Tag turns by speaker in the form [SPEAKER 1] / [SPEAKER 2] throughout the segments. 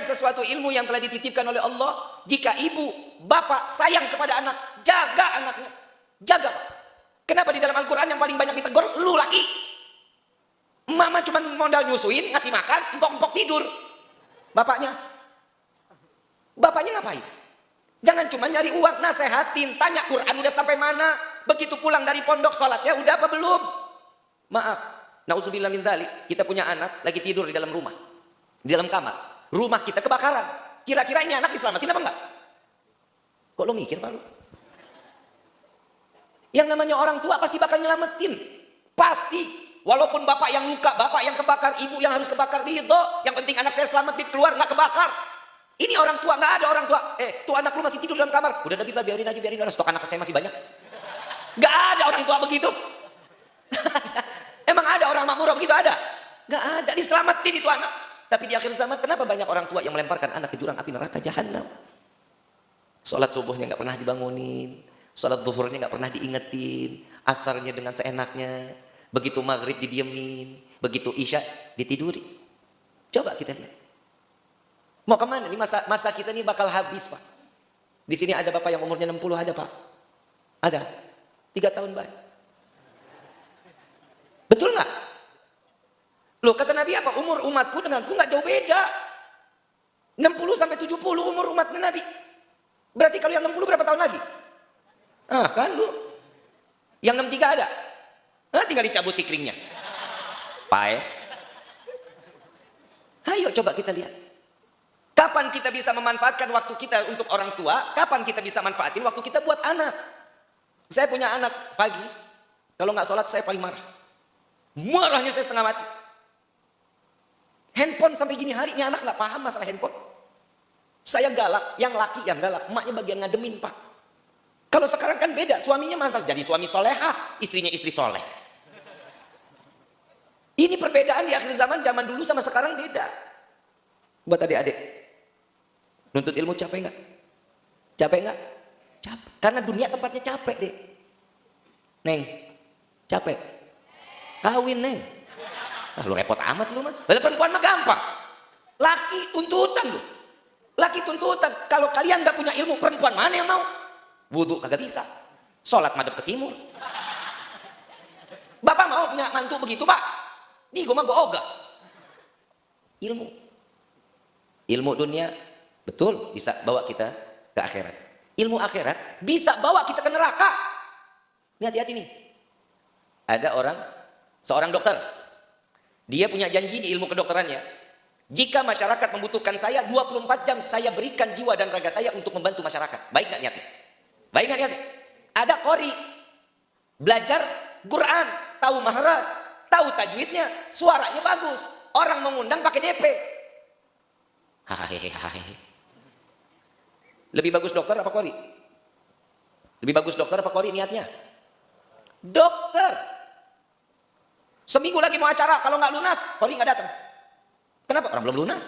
[SPEAKER 1] setiap sesuatu ilmu yang telah dititipkan oleh Allah, jika ibu, bapak sayang kepada anak, jaga anaknya. Jaga. Kenapa di dalam Al-Quran yang paling banyak ditegur, lu laki? Mama cuma modal nyusuin, ngasih makan, empok-empok tidur. Bapaknya ngapain? Jangan cuma nyari uang, nasehatin, tanya Quran udah sampai mana. Begitu pulang dari pondok, sholatnya udah apa belum? Maaf, na'udzubillah min dzalik, kita punya anak lagi tidur di dalam rumah, di dalam kamar. Rumah kita kebakaran. Kira-kira ini anak diselamatin apa enggak? Kok lo mikir, Pak? Yang namanya orang tua pasti bakal nyelamatin. Pasti. Walaupun bapak yang luka, bapak yang kebakar, ibu yang harus kebakar, ridho. Yang penting anak saya selamat, keluar, nggak kebakar. Ini orang tua, nggak ada orang tua. Tuh anak lu masih tidur dalam kamar. Udah Nabi, biarin aja. Stok anak saya masih banyak. Nggak ada orang tua begitu. Emang ada orang makmur begitu? Ada? Nggak ada, diselamatin itu anak. Tapi di akhir zaman, kenapa banyak orang tua yang melemparkan anak ke jurang api neraka jahanam? Sholat subuhnya nggak pernah dibangunin, sholat zuhurnya nggak pernah diingetin, asarnya dengan seenaknya. Begitu maghrib didiemin, begitu isya ditiduri. Coba kita lihat. Mau kemana? Ini masa kita ini bakal habis, Pak. Di sini ada bapak yang umurnya 60 ada, Pak. Ada. 3 tahun, Pak. Betul nggak? Loh, kata Nabi apa? Umur umatku denganku nggak jauh beda. 60 sampai 70 umur umat Nabi. Berarti kalau yang 60 berapa tahun lagi? Kan lu. Yang 63 ada? Tinggal dicabut sikringnya. Pak. Ayo coba kita lihat. Kapan kita bisa memanfaatkan waktu kita untuk orang tua? Kapan kita bisa manfaatin waktu kita buat anak? Saya punya anak pagi. Kalau nggak sholat saya paling marah. Marahnya saya setengah mati. Handphone sampai gini hari ini anak nggak paham masalah handphone. Saya galak, yang laki yang galak. Emaknya bagian ngademin, Pak. Kalau sekarang kan beda. Suaminya masalah jadi suami solehah, istrinya istri soleh. Ini perbedaan di akhir zaman dulu sama sekarang beda. Buat adik-adik, nuntut ilmu capek nggak? Capek nggak? Capek. Karena dunia tempatnya capek, deh. Neng, capek. Kawin, Neng. Lu repot amat lu mah. Perempuan mah gampang. Laki tuntutan lu. Laki tuntutan. Kalau kalian nggak punya ilmu, perempuan mana yang mau? Wudhu kagak bisa. Sholat madhep ke timur. Bapak mau punya mantu begitu, Pak? Nih gue mah gue ogah. Ilmu dunia betul bisa bawa kita ke akhirat. Ilmu akhirat bisa bawa kita ke neraka. Ini hati-hati nih. Ada seorang dokter. Dia punya janji di ilmu kedokterannya. Jika masyarakat membutuhkan saya 24 jam saya berikan jiwa dan raga saya untuk membantu masyarakat. Baik gak niatnya? Baik gak niatnya? Ada qori. Belajar Quran, tahu mahrat, tahu tajwidnya, suaranya bagus. Orang mengundang pakai DP. Lebih bagus dokter apa qori? Lebih bagus dokter apa qori niatnya? Dokter. Seminggu lagi mau acara, kalau nggak lunas, qori nggak datang. Kenapa? Orang belum lunas.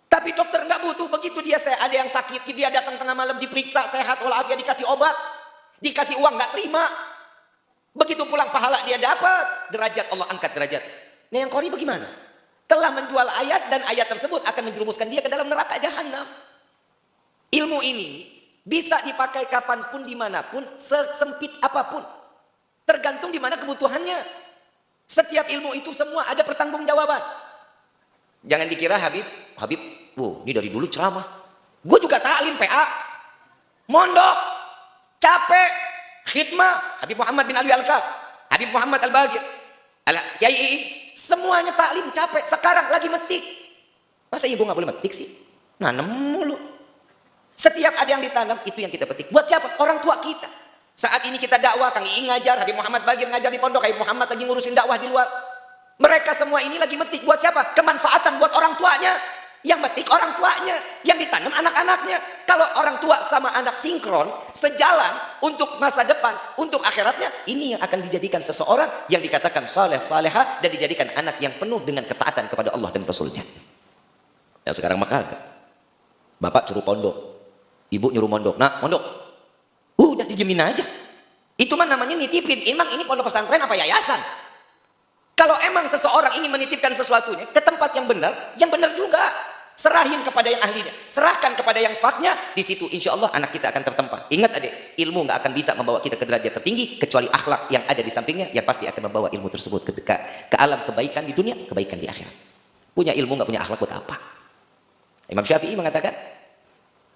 [SPEAKER 1] Tapi dokter nggak butuh begitu dia ada yang sakit, dia datang tengah malam diperiksa sehat walafiat, dikasih obat, dikasih uang nggak terima. Begitu pulang pahala dia dapat, derajat Allah angkat derajat. Nah yang qori bagaimana? Telah menjual ayat dan ayat tersebut akan menjerumuskan dia ke dalam neraka jahanam. Ilmu ini bisa dipakai kapanpun, dimanapun, sesempit apapun. Tergantung di mana kebutuhannya. Setiap ilmu itu semua ada pertanggungjawaban. Jangan dikira Habib, ini dari dulu ceramah. Gue juga taklim PA, mondok, capek, khidmah. Habib Muhammad bin Alwi Al-Kaf, Habib Muhammad Al-Bagir, Kiai, semuanya taklim capek. Sekarang lagi metik. Masa ibu nggak boleh metik sih? Nanam mulu. Setiap ada yang ditanam itu yang kita petik. Buat siapa? Orang tua kita. Saat ini kita dakwah, Kang Iing ngajar, Habib Muhammad Bagir ngajar di pondok, Habib Muhammad lagi ngurusin dakwah di luar. Mereka semua ini lagi metik buat siapa? Kemanfaatan buat orang tuanya. Yang metik orang tuanya, yang ditanam anak-anaknya. Kalau orang tua sama anak sinkron, sejalan untuk masa depan, untuk akhiratnya, ini yang akan dijadikan seseorang yang dikatakan saleh, salehah, dan dijadikan anak yang penuh dengan ketaatan kepada Allah dan Rasulnya. Yang sekarang maka bapak suruh pondok, ibu nyuruh mondok. Nah, mondok. Udah dijamin aja. Itu mah namanya nitipin. Emang ini pondok pesantren apa yayasan? Kalau emang seseorang ingin menitipkan sesuatunya ke tempat yang benar juga. Serahin kepada yang ahlinya, serahkan kepada yang faknya. Di situ insya Allah anak kita akan tertempa. Ingat adik, ilmu nggak akan bisa membawa kita ke derajat tertinggi kecuali akhlak yang ada di sampingnya yang pasti akan membawa ilmu tersebut ke alam kebaikan di dunia, kebaikan di akhirat. Punya ilmu nggak punya akhlak buat apa? Imam Syafi'i mengatakan,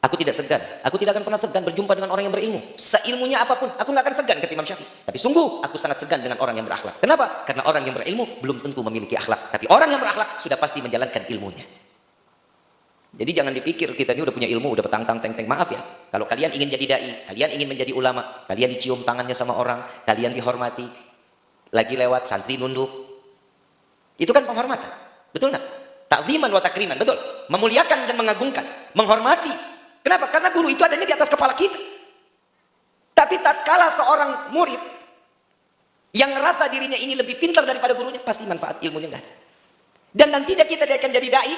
[SPEAKER 1] aku tidak segan, aku tidak akan pernah segan berjumpa dengan orang yang berilmu. Seilmunya apapun, aku nggak akan segan kata Imam Syafi'i. Tapi sungguh, aku sangat segan dengan orang yang berakhlak. Kenapa? Karena orang yang berilmu belum tentu memiliki akhlak. Tapi orang yang berakhlak sudah pasti menjalankan ilmunya. Jadi jangan dipikir kita ini udah punya ilmu, udah petang-tang teng-teng. Maaf ya, kalau kalian ingin jadi dai, kalian ingin menjadi ulama, kalian dicium tangannya sama orang, kalian dihormati, lagi lewat santri nunduk. Itu kan penghormatan, betul nggak? Ta'ziman wa takriman, betul. Memuliakan dan mengagungkan, menghormati. Kenapa? Karena guru itu adanya di atas kepala kita. Tapi tatkala seorang murid yang ngerasa dirinya ini lebih pintar daripada gurunya, pasti manfaat ilmunya nggak ada. Dan nanti kita akan jadi dai.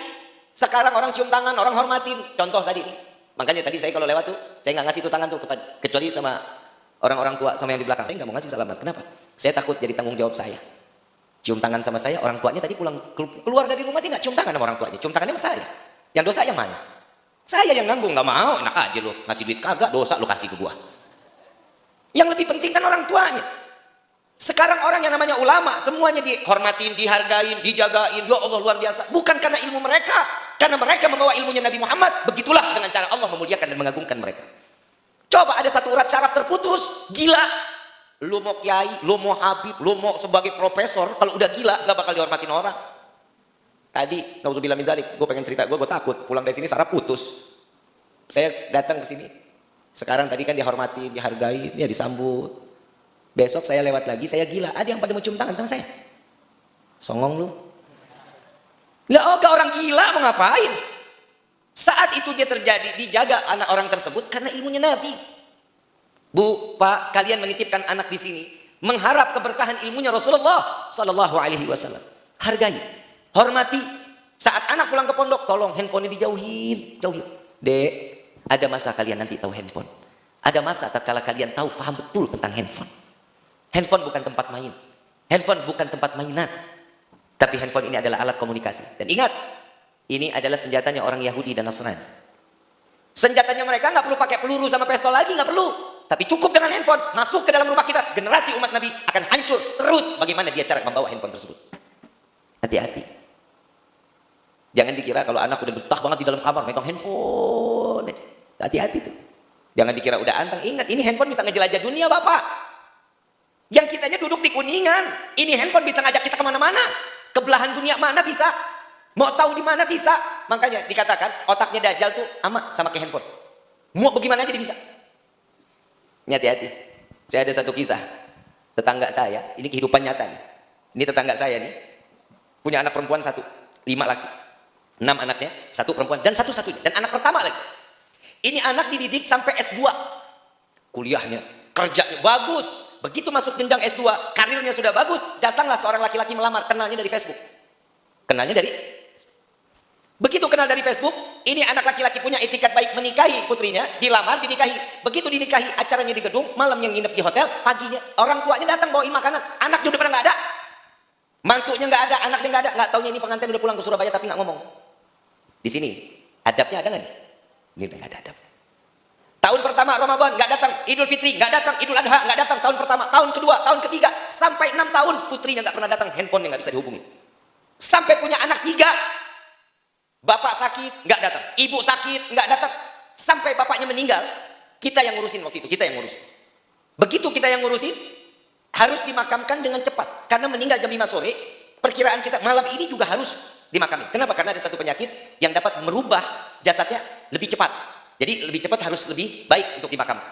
[SPEAKER 1] Sekarang orang cium tangan, orang hormatin. Contoh tadi nih. Makanya tadi saya kalau lewat tuh, saya nggak ngasih tuh tangan tuh kecuali sama orang-orang tua sama yang di belakang. Saya nggak mau ngasih salaman. Kenapa? Saya takut jadi tanggung jawab saya. Cium tangan sama saya, orang tuanya tadi keluar dari rumah dia nggak cium tangan sama orang tuanya. Cium tangannya sama saya. Yang dosa yang mana? Saya yang nanggung, nggak mau. Enak aja lo, ngasih duit kagak, dosa lo kasih ke gua. Yang lebih penting kan orang tuanya. Sekarang orang yang namanya ulama, semuanya dihormatin, dihargain, dijagain. Ya Allah luar biasa. Bukan karena ilmu mereka. Karena mereka membawa ilmunya Nabi Muhammad. Begitulah dengan cara Allah memuliakan dan mengagungkan mereka. Coba ada satu urat syaraf terputus. Gila. Lu mau kiai, lu mau habib, lu mau sebagai profesor. Kalau udah gila, gak bakal dihormatin orang. Tadi, nauzubillah min dzalik, gue pengen cerita, gue takut. Pulang dari sini saraf putus. Saya datang ke sini. Sekarang tadi kan dihormatin, dihargai, ya disambut. Besok saya lewat lagi, saya gila. Ada yang pada mau cium tangan sama saya. Songong lu. Lah, oh, orang gila mau ngapain? Saat itu dia terjadi, dijaga anak orang tersebut karena ilmunya Nabi. Bu, Pak, kalian menitipkan anak di sini, mengharap keberkahan ilmunya Rasulullah Sallallahu Alaihi Wasallam. Hargai, hormati. Saat anak pulang ke pondok, tolong handphonenya dijauhin, jauhin. Dek, ada masa kalian nanti tahu handphone. Ada masa tatkala kalian tahu, paham betul tentang handphone. Handphone bukan tempat main. Handphone bukan tempat mainan. Tapi handphone ini adalah alat komunikasi. Dan ingat, ini adalah senjatanya orang Yahudi dan Nasrani. Senjatanya mereka nggak perlu pakai peluru sama pistol lagi, nggak perlu. Tapi cukup dengan handphone, masuk ke dalam rumah kita. Generasi umat Nabi akan hancur terus. Bagaimana dia cara membawa handphone tersebut? Hati-hati. Jangan dikira kalau anak udah betah banget di dalam kamar megang handphone. Hati-hati tuh. Jangan dikira udah anteng. Ingat, ini handphone bisa ngejelajah dunia, Bapak. Yang kitanya duduk di Kuningan, ini handphone bisa ngajak kita kemana-mana. Ke belahan dunia mana bisa. Mau tahu di mana bisa. Makanya dikatakan otaknya Dajjal tuh sama kayak handphone. Mau bagaimana aja dia bisa. Ini hati-hati. Saya ada satu kisah. Tetangga saya, ini kehidupan nyata nih. Ini tetangga saya nih. Punya anak perempuan 1, 5 laki. 6 anaknya, 1 perempuan dan satu-satunya. Dan anak pertama lagi. Ini anak dididik sampai S2. Kuliahnya, kerjanya bagus. Begitu masuk jenjang S2, karirnya sudah bagus, datanglah seorang laki-laki melamar, kenalnya dari Facebook. Kenalnya dari begitu kenal dari Facebook, ini anak laki-laki punya etikat baik menikahi putrinya, dilamar, dinikahi. Begitu dinikahi, acaranya di gedung, malam yang nginep di hotel, paginya orang tuanya datang bawain makanan, anak udah pernah nggak ada. Mantunya nggak ada, anaknya nggak ada, nggak taunya ini pengantin udah pulang ke Surabaya tapi nggak ngomong. Di sini, adabnya ada nggak nih? Ini udah nggak ada adab. Tahun pertama Ramadan nggak datang, Idul Fitri nggak datang, Idul Adha nggak datang, tahun pertama, tahun kedua, tahun ketiga, sampai 6 tahun putrinya nggak pernah datang, handphonenya nggak bisa dihubungi. Sampai punya anak 3, bapak sakit nggak datang, ibu sakit nggak datang, sampai bapaknya meninggal, kita yang ngurusin waktu itu, kita yang ngurusin. Begitu kita yang ngurusin, harus dimakamkan dengan cepat, karena meninggal jam 5 sore, perkiraan kita malam ini juga harus dimakami. Kenapa? Karena ada satu penyakit yang dapat merubah jasadnya lebih cepat. Jadi lebih cepat harus lebih baik untuk dimakamkan.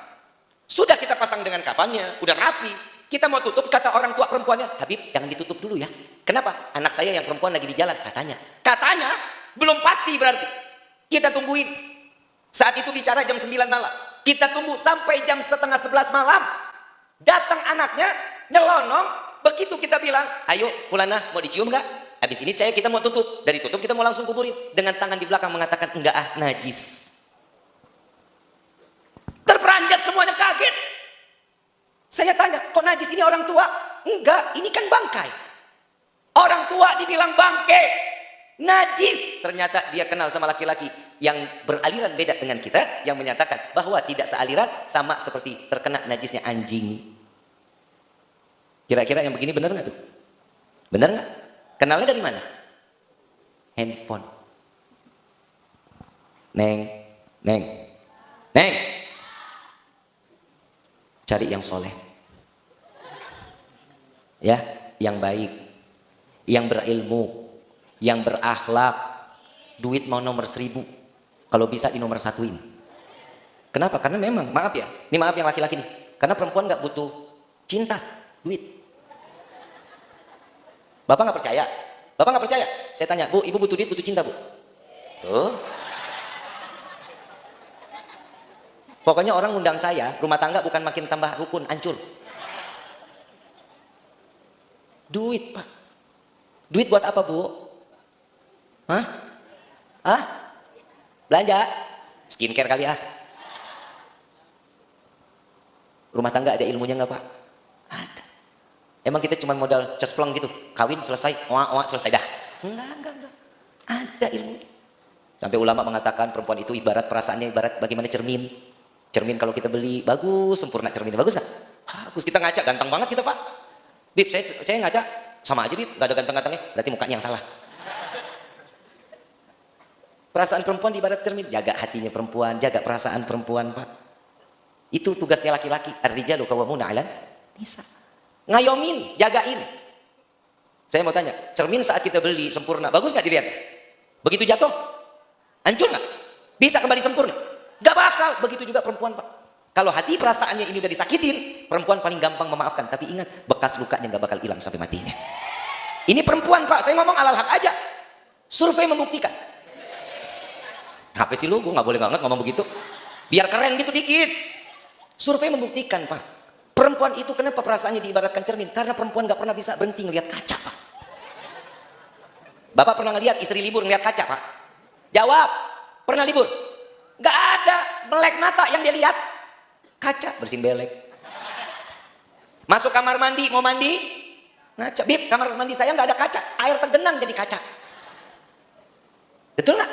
[SPEAKER 1] Sudah kita pasang dengan kafannya, udah rapi. Kita mau tutup, kata orang tua perempuannya, Habib jangan ditutup dulu ya. Kenapa? Anak saya yang perempuan lagi di jalan, katanya. Katanya, belum pasti berarti. Kita tungguin. Saat itu bicara jam 9 malam. Kita tunggu sampai jam setengah 11 malam. Datang anaknya, nyelonong. Begitu kita bilang, ayo Fulana mau dicium nggak? Habis ini kita mau tutup. Dari tutup kita mau langsung kuburin. Dengan tangan di belakang mengatakan, enggak najis. Terperanjat semuanya kaget. Saya tanya, kok najis ini orang tua? Enggak, ini kan bangkai. Orang tua dibilang bangke. najis. Ternyata dia kenal sama laki-laki yang beraliran beda dengan kita, yang menyatakan bahwa tidak sealiran, sama seperti terkena najisnya anjing. Kira-kira yang begini benar nggak tuh? Benar nggak? Kenalnya dari mana? Handphone. Neng, neng, neng. Cari yang soleh, ya, yang baik, yang berilmu, yang berakhlak. Duit mau nomor 1000, kalau bisa di nomor 1-in. Kenapa? Karena memang, maaf ya, ini maaf yang laki-laki nih, karena perempuan nggak butuh cinta, duit. Bapak nggak percaya? Bapak nggak percaya? Saya tanya, Bu, ibu butuh duit, butuh cinta, Bu? Tuh. Pokoknya orang undang saya, rumah tangga bukan makin tambah rukun, hancur. Duit, Pak. Duit buat apa, Bu? Hah? Hah? Belanja? Skincare kali ah. Rumah tangga ada ilmunya nggak, Pak? Ada. Emang kita cuma modal cesplong gitu, kawin selesai, oa selesai dah. Enggak. Ada ilmu. Sampai ulama mengatakan perempuan itu ibarat perasaannya ibarat bagaimana cermin. Cermin kalau kita beli bagus, sempurna cerminnya, bagus nggak? Bagus. Kita ngaca ganteng banget kita, Pak. Bib, saya ngaca sama aja, Bib, nggak ada ganteng-gantengnya, berarti mukanya yang salah. Perasaan perempuan ibarat cermin, jaga hatinya perempuan, jaga perasaan perempuan, Pak. Itu tugasnya laki-laki. Ar-rijalu qawwamuna 'alan nisa. Ngayomin, jagain. Saya mau tanya, cermin saat kita beli sempurna, bagus nggak dilihat? Begitu jatuh, hancur nggak? Bisa kembali sempurna? Gak bakal. Begitu juga perempuan, Pak. Kalau hati perasaannya ini udah disakitin, perempuan paling gampang memaafkan. Tapi ingat, bekas lukanya gak bakal hilang sampai matinya. Ini perempuan, Pak. Saya ngomong alal hak aja. Survei membuktikan. Apa sih lu? Gue gak boleh banget ngomong begitu. Biar keren gitu dikit. Survei membuktikan, Pak. Perempuan itu kenapa perasaannya diibaratkan cermin? Karena perempuan gak pernah bisa berhenti ngeliat kaca, Pak. Bapak pernah ngeliat istri libur ngeliat kaca, Pak? Jawab. Pernah libur? Gak ada melek mata yang dia lihat. Kaca, bersihin belek. Masuk kamar mandi, mau mandi, ngaca. Bib, kamar mandi saya nggak ada kaca, air tergenang jadi kaca. Betul nggak?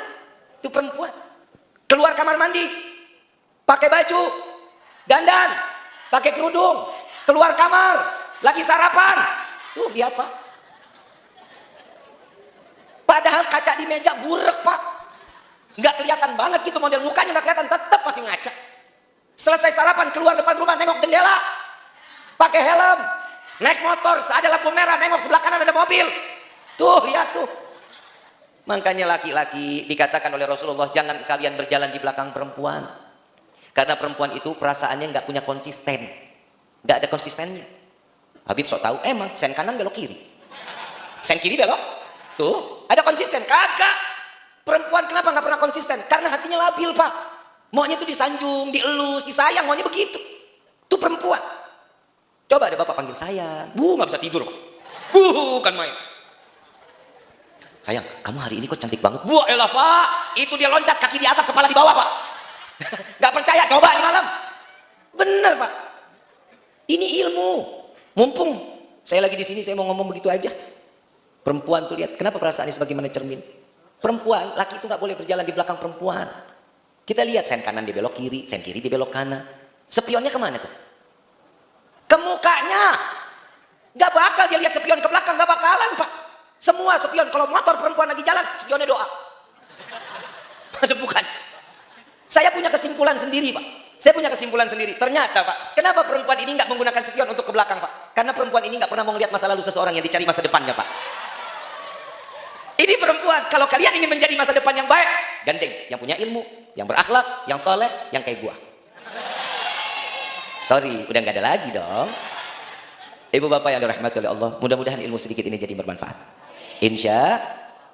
[SPEAKER 1] Itu perempuan. Keluar kamar mandi, pakai baju, dandan, pakai kerudung, keluar kamar, lagi sarapan. Tuh lihat, Pak. Padahal kaca di meja burek, Pak. Nggak kelihatan banget gitu, model mukanya nggak kelihatan, tetap masih ngaca. Selesai sarapan, keluar depan rumah, nengok jendela, pakai helm, naik motor, ada lampu merah, nengok sebelah kanan ada mobil. Tuh, lihat tuh. Makanya laki-laki dikatakan oleh Rasulullah, jangan kalian berjalan di belakang perempuan. Karena perempuan itu perasaannya nggak punya konsisten. Nggak ada konsistennya. Habib sok tahu, emang sen kanan belok kiri. Sen kiri belok. Tuh, ada konsisten. Kagak. Perempuan kenapa nggak pernah konsisten? Karena hatinya labil, Pak. Maunya tuh disanjung, dielus, disayang, maunya begitu. Itu perempuan. Coba deh Bapak panggil sayang. Bu, nggak bisa tidur, Pak. Bukan main. Sayang, kamu hari ini kok cantik banget. Bu, elah, Pak. Itu dia loncat, kaki di atas, kepala di bawah, Pak. Nggak percaya, coba di malam. Bener, Pak. Ini ilmu. Mumpung saya lagi di sini, saya mau ngomong begitu aja. Perempuan tuh lihat, kenapa perasaannya sebagaimana cermin? Perempuan, laki itu nggak boleh berjalan di belakang perempuan. Kita lihat sen kanan dia belok kiri, sen kiri dia belok kanan. Spionnya kemana tuh? Ke mukanya. Nggak bakal dia lihat spion ke belakang, nggak bakalan, Pak. Semua spion, kalau motor perempuan lagi jalan, spionnya doa. Bukan. Saya punya kesimpulan sendiri, Pak. Saya punya kesimpulan sendiri. Ternyata, Pak, kenapa perempuan ini nggak menggunakan spion untuk ke belakang, Pak? Karena perempuan ini nggak pernah mau melihat masa lalu seseorang yang dicari masa depannya, Pak. Ini perempuan, kalau kalian ingin menjadi masa depan yang baik, gandeng, yang punya ilmu, yang berakhlak, yang soleh, yang kayak gua. Sorry, udah nggak ada lagi dong. Ibu bapak yang dirahmati oleh Allah, mudah-mudahan ilmu sedikit ini jadi bermanfaat. Insya,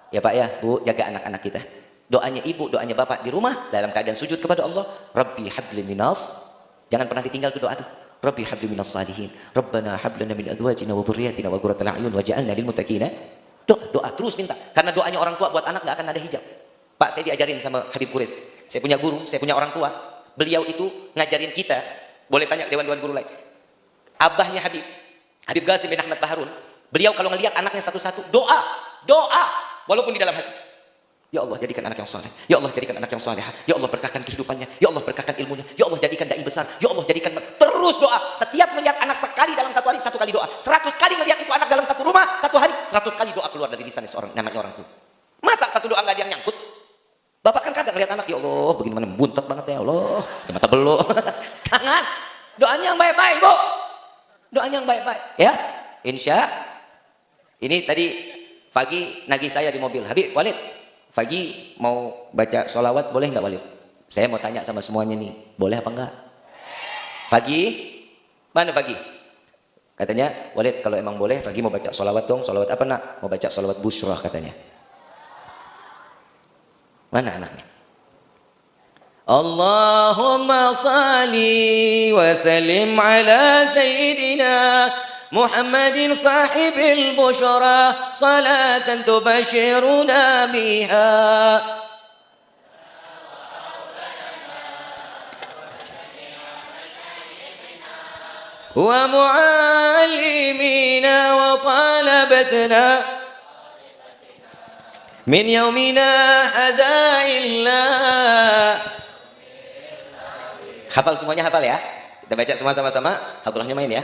[SPEAKER 1] ya Pak ya, Bu, jaga anak-anak kita. Doanya ibu, doanya bapak di rumah dalam keadaan sujud kepada Allah. Rabbi habli minas, jangan pernah ditinggal tuh doa tuh. Rabbi habli minas salihin, Rabbana hablana min azwajina wa dhurriyyatina wa qurrata a'yun waj'alna lil muttaqina. Doa terus minta, karena doanya orang tua buat anak nggak akan ada hijab. Pak, saya diajarin sama Habib Kuris, saya punya guru, saya punya orang tua, beliau itu ngajarin kita, boleh tanya dewan-dewan guru lain. Abahnya Habib Qasim bin Ahmad Baharun, beliau kalau ngelihat anaknya satu-satu doa, walaupun di dalam hati. Ya Allah, jadikan anak yang saleh. Ya Allah, jadikan anak yang salehah. Ya Allah, berkahkan kehidupannya. Ya Allah, berkahkan ilmunya. Ya Allah, jadikan dai besar. Ya Allah, jadikan terus doa. Setiap melihat anak sekali dalam satu hari, 1 kali doa. 100 kali melihat itu anak dalam satu rumah, 1 hari, 100 kali doa keluar dari lisan seorang, namanya orang itu. Masa satu doa nggak ada yang nyangkut? Bapak kan kagak ngeliat anak, ya Allah, bagaimana buntet banget ya Allah. Ya mata belok. Jangan. Doanya yang baik-baik, Bu. Doanya yang baik-baik, ya. Insya. Ini tadi pagi nagih saya di mobil. Habib, Walid, Fagi mau baca sholawat boleh nggak, Walid? Saya mau tanya sama semuanya nih, boleh apa enggak? Fagi, mana Fagi? Katanya, Walid kalau emang boleh, Fagi mau baca sholawat dong. Sholawat apa nak? Mau baca sholawat busyrah katanya. Mana anaknya? Allahumma salli wa sallim ala sayyidina محمد صاحب البشرى صلاة تبشرنا بها ومعلمينا وطلبتنا من يومنا هذا إلا. Hafal semuanya, hafal ya. Kita baca semua sama-sama. Hadrohnya main ya.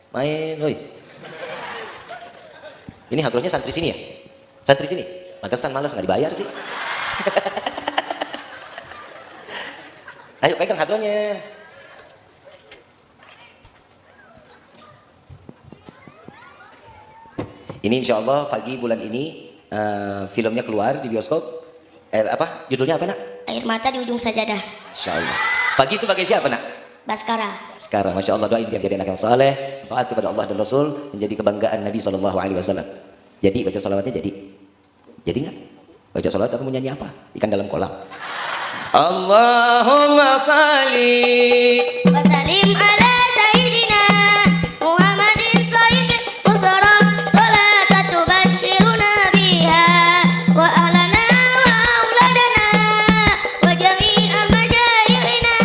[SPEAKER 1] Main, oi. Ini hadrohnya santri sini ya? Santri sini? Pantesan malas nggak dibayar sih. Ayo pegang hadrohnya. Ini insya Allah pagi bulan ini filmnya keluar di bioskop. Apa? Judulnya apa nak?
[SPEAKER 2] Air mata di ujung sajadah.
[SPEAKER 1] Insya Allah. Pagi sebagai siapa nak?
[SPEAKER 2] Baskara.
[SPEAKER 1] Sekarang, masya Allah, doain biar jadi anak yang saleh, taat kepada Allah dan Rasul, menjadi kebanggaan Nabi SAW. Jadi baca salawatnya jadi nggak? Baca salawat apa, mau nyanyi apa? Ikan dalam kolam. Allahumma salli
[SPEAKER 2] Wa salim ala sayyidina Muhammadin sahibil busra salatan tubashshiruna biha wa ahlana wa auladana wa jami'a masyayikhina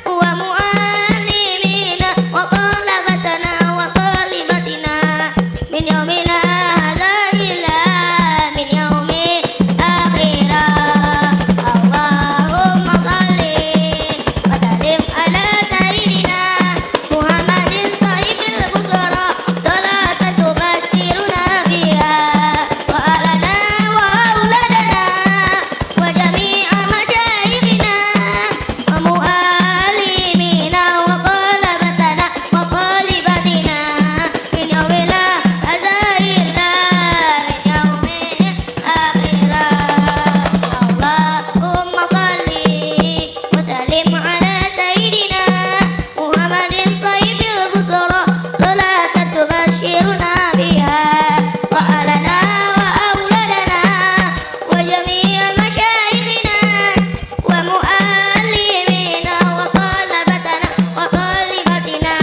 [SPEAKER 2] wa mu'allimina wa talabatana wa talibatina min yaumina hadza ila min yaumi akhirah. Allahumma salli wa sallim ala sayyidina Muhammadin sahibil busra salatan tubashshiruna biha wa ahlana wa auladana wa jami'a masyayikhina wa mu'allimina wa talabatana wa talibatina min yaumina hadza ila min yaumi akhirah. Allahumma salli wa sallim ala sayyidina Muhammadin sahibil busra salatan tubashshiruna biha wa ahlana wa auladana wa jami'a masyayikhina wa mu'allimina wa talabatana wa talibatina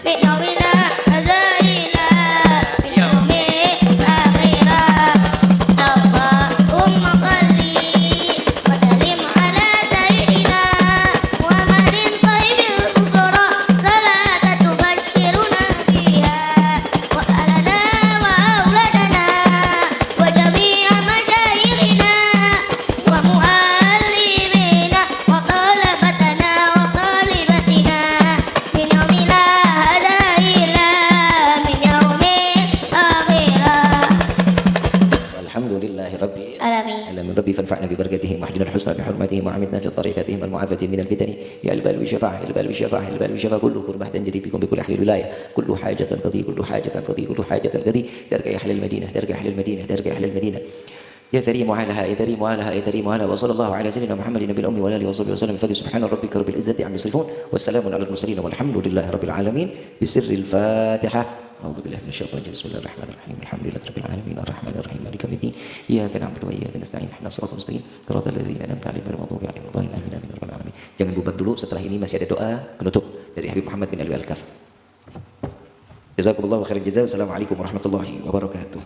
[SPEAKER 2] min yaumina hadza ila min yaumi akhirah. Allahumma salli wa sallim ala sayyidina Muhammadin sahibil busra salatan tubashshiruna biha wa ahlana wa auladana wa jami'a masyayikhina wa mu'allimina wa talabatana wa talibatina min yaumina hadza ila min yaumi akhirah.
[SPEAKER 1] Alhamdulillahi Rabbil
[SPEAKER 2] Alamin.
[SPEAKER 1] alamin. Rabbi fanfa'na bi barakatihim wahdina al-husna bi hurmatihim wa amitna fi tariqatihim al-mu'afati min al-fitani ya al-bal wa syafa'ah ya al-bal wa syafa'ah ya al-bal wa syafa'ah kullu qurbatan jadi bikum bi kulli ahli wilayah kullu hajatan qadi kullu hajatan qadi kullu hajatan qadi darka ya ahli al-madinah darka ya ahli al-madinah darka ya ahli al-madinah يا كريم وعلها يا كريم وعلها يا كريم وعلها وصلى الله على سيدنا محمد النبي الأمي وعلى آله وصحبه وسلم بفضل سبحان ربك رب العزة عما يصفون والسلام على المرسلين والحمد لله رب العالمين بسر الفاتحة. أعوذ بالله من الشيطان الرجيم. بسم الله الرحمن الرحيم الحمد لله رب العالمين الرحمن الرحيم مالك يوم الدين إياك نعبد وإياك نستعين اهدنا الصراط المستقيم صراط الذين أنعمت عليهم غير المغضوب عليهم ولا الضالين آمين آمين يا رب العالمين. Jangan bubar dulu, setelah ini masih ada doa penutup dari Habib Muhammad bin Alwi Al-Kaf. Jazakumullahu khairan jazaa. Wassalamualaikum warahmatullahi wabarakatuh.